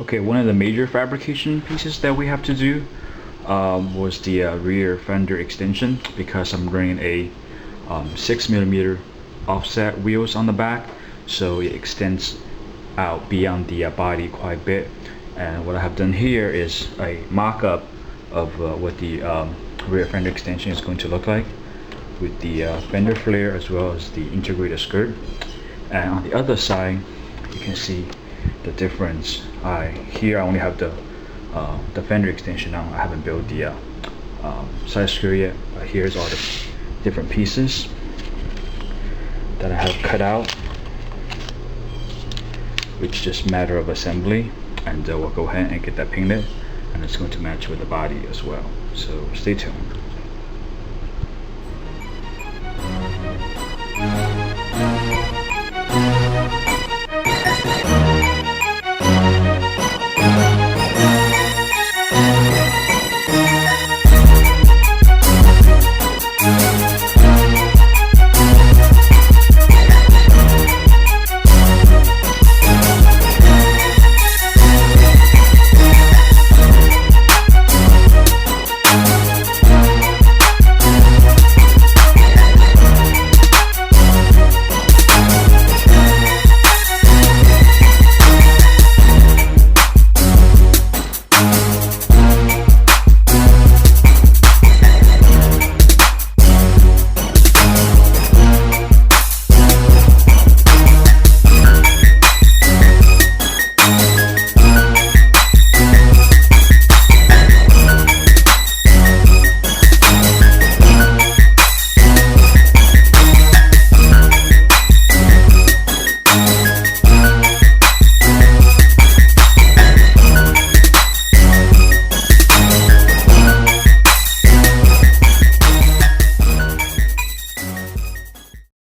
Okay, one of the major fabrication pieces that we have to do was the rear fender extension, because I'm running a 6mm offset wheels on the back, so it extends out beyond the body quite a bit. And what I have done here is a mock-up of what the rear fender extension is going to look like, with the fender flare as well as the integrated skirt. And on the other side, you can see the difference. Here I only have the fender extension now. I haven't built the side skirt yet. Here's all the different pieces that I have cut out, which just matter of assembly, and we'll go ahead and get that painted, and it's going to match with the body as well. So stay tuned.